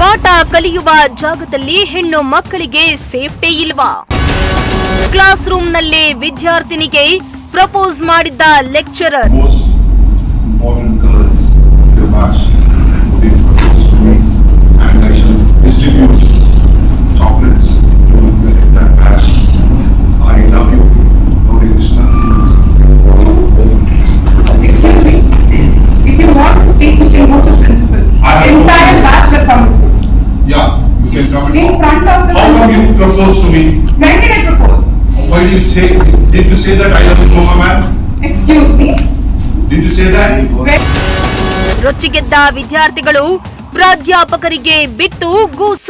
ಪಾಠ ಕಲಿಯುವ ಜಾಗದಲ್ಲಿ ಹೆಣ್ಣು ಮಕ್ಕಳಿಗೆ ಸೇಫ್ಟಿ ಇಲ್ವಾ? ಕ್ಲಾಸ್ ರೂಮ್ನಲ್ಲೇ ವಿದ್ಯಾರ್ಥಿನಿಗೆ ಪ್ರಪೋಸ್ ಮಾಡಿದ್ದ lecturer. In front of the How come you propose to me? When did I propose? Why did you say? Did you say that I love you, Mama man? Excuse me? Did you say that? ರೊಚ್ಚಿಗೆದ್ದ ವಿದ್ಯಾರ್ಥಿಗಳು ಪ್ರಾಧ್ಯಾಪಕರಿಗೆ ಬಿತ್ತು ಗೂಸ.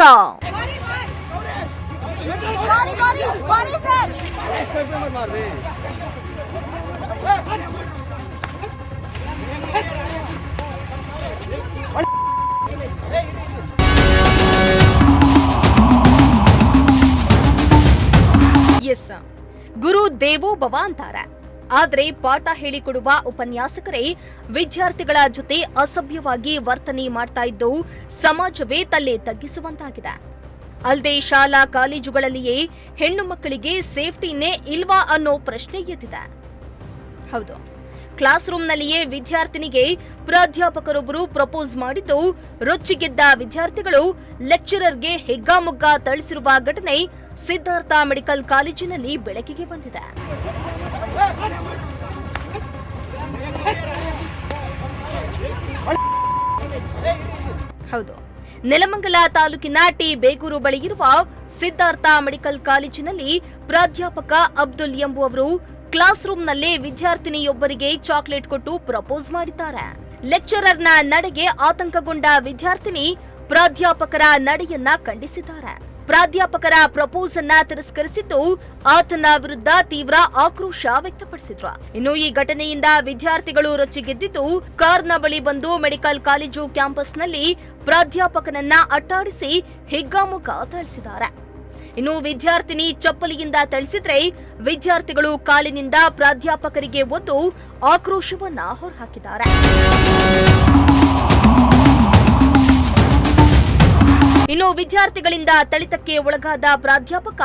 ಗುರು ದೇವೋ ಭವ ಅಂತಾರೆ. ಆದ್ರೆ ಪಾಠ ಹೇಳಿಕೊಡುವ ಉಪನ್ಯಾಸಕರೇ ವಿದ್ಯಾರ್ಥಿಗಳ ಜೊತೆ ಅಸಭ್ಯವಾಗಿ ವರ್ತನೆ ಮಾಡ್ತಾ ಇದ್ದು ಸಮಾಜವೇ ತಲೆ ತಗ್ಗಿಸುವಂತಾಗಿದೆ. ಅಲ್ಲದೆ ಶಾಲಾ ಕಾಲೇಜುಗಳಲ್ಲಿಯೇ ಹೆಣ್ಣು ಮಕ್ಕಳಿಗೆ ಸೇಫ್ಟಿನೇ ಇಲ್ವಾ ಅನ್ನೋ ಪ್ರಶ್ನೆ ಎದ್ದಿದೆ. ಹೌದು, ಕ್ಲಾಸ್ ರೂಮ್ನಲ್ಲಿಯೇ ವಿದ್ಯಾರ್ಥಿನಿಗೆ ಪ್ರಾಧ್ಯಾಪಕರೊಬ್ಬರು ಪ್ರಪೋಸ್ ಮಾಡಿದ್ದು ರೊಚ್ಚಿಗೆದ್ದ ವಿದ್ಯಾರ್ಥಿಗಳು ಲೆಕ್ಚರರ್ಗೆ ಹಿಗ್ಗಾಮುಗ್ಗಾ ಥಳಿಸಿರುವ ಘಟನೆ ಸಿದ್ಧಾರ್ಥ ಮೆಡಿಕಲ್ ಕಾಲೇಜಿನಲ್ಲಿ ಬೆಳಕಿಗೆ ಬಂದಿದೆ. ಹೌದು, ನೆಲಮಂಗಲ ತಾಲೂಕಿನ ಟಿ ಬೇಗೂರು ಬಳಿ ಇರುವ ಸಿದ್ಧಾರ್ಥ ಮೆಡಿಕಲ್ ಕಾಲೇಜಿನಲ್ಲಿ ಪ್ರಾಧ್ಯಾಪಕ ಅಬ್ದುಲ್ ಎಂಬುವವರು ಕ್ಲಾಸ್ ರೂಮ್ನಲ್ಲೇ ವಿದ್ಯಾರ್ಥಿನಿಯೊಬ್ಬರಿಗೆ ಚಾಕ್ಲೇಟ್ ಕೊಟ್ಟು ಪ್ರಪೋಸ್ ಮಾಡಿದ್ದಾರೆ. ಲೆಕ್ಚರರ್ನ ನಡೆಗೆ ಆತಂಕಗೊಂಡ ವಿದ್ಯಾರ್ಥಿನಿ ಪ್ರಾಧ್ಯಾಪಕರ ನಡೆಯನ್ನ ಖಂಡಿಸಿದ್ದಾರೆ. ಪ್ರಾಧ್ಯಾಪಕರ ಪ್ರಪೋಸ್ ಅನ್ನ ತಿರಸ್ಕರಿಸಿದ್ದು ಆತನ ವಿರುದ್ಧ ತೀವ್ರ ಆಕ್ರೋಶ ವ್ಯಕ್ತಪಡಿಸಿದ್ರು. ಇನ್ನು ಈ ಘಟನೆಯಿಂದ ವಿದ್ಯಾರ್ಥಿಗಳು ರೊಚ್ಚಿಗೆದ್ದಿದ್ದು ಕಾರ್ನ ಬಳಿ ಬಂದು ಮೆಡಿಕಲ್ ಕಾಲೇಜು ಕ್ಯಾಂಪಸ್ನಲ್ಲಿ ಪ್ರಾಧ್ಯಾಪಕನನ್ನ ಅಟ್ಟಾಡಿಸಿ ಹಿಗ್ಗಾಮುಗ್ಗಾ ಥಳಿಸಿದ್ದಾರೆ. ಇನ್ನು ವಿದ್ಯಾರ್ಥಿನಿ ಚಪ್ಪಲಿಯಿಂದ ಥಳಿಸಿದ್ರೆ ವಿದ್ಯಾರ್ಥಿಗಳು ಕಾಲಿನಿಂದ ಪ್ರಾಧ್ಯಾಪಕರಿಗೆ ಒದ್ದು ಆಕ್ರೋಶವನ್ನ ಹೊರಹಾಕಿದ್ದಾರೆ. ಇನ್ನು ವಿದ್ಯಾರ್ಥಿಗಳಿಂದ ಥಳಿತಕ್ಕೆ ಒಳಗಾದ ಪ್ರಾಧ್ಯಾಪಕ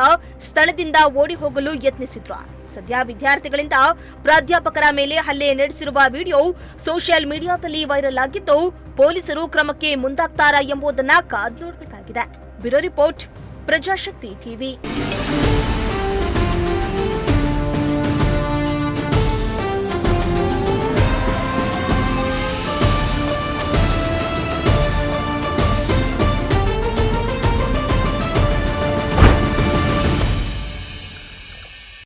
ಸ್ಥಳದಿಂದ ಓಡಿ ಹೋಗಲು ಯತ್ನಿಸಿದ್ರು. ಸದ್ಯ ವಿದ್ಯಾರ್ಥಿಗಳಿಂದ ಪ್ರಾಧ್ಯಾಪಕರ ಮೇಲೆ ಹಲ್ಲೆ ನಡೆಸಿರುವ ವಿಡಿಯೋ ಸೋಷಿಯಲ್ ಮೀಡಿಯಾದಲ್ಲಿ ವೈರಲ್ ಆಗಿದ್ದು ಪೊಲೀಸರು ಕ್ರಮಕ್ಕೆ ಮುಂದಾಗ್ತಾರಾ ಎಂಬುದನ್ನ ಕಾದು ನೋಡಬೇಕಾಗಿದೆ. Bureau report, Prajashakti TV.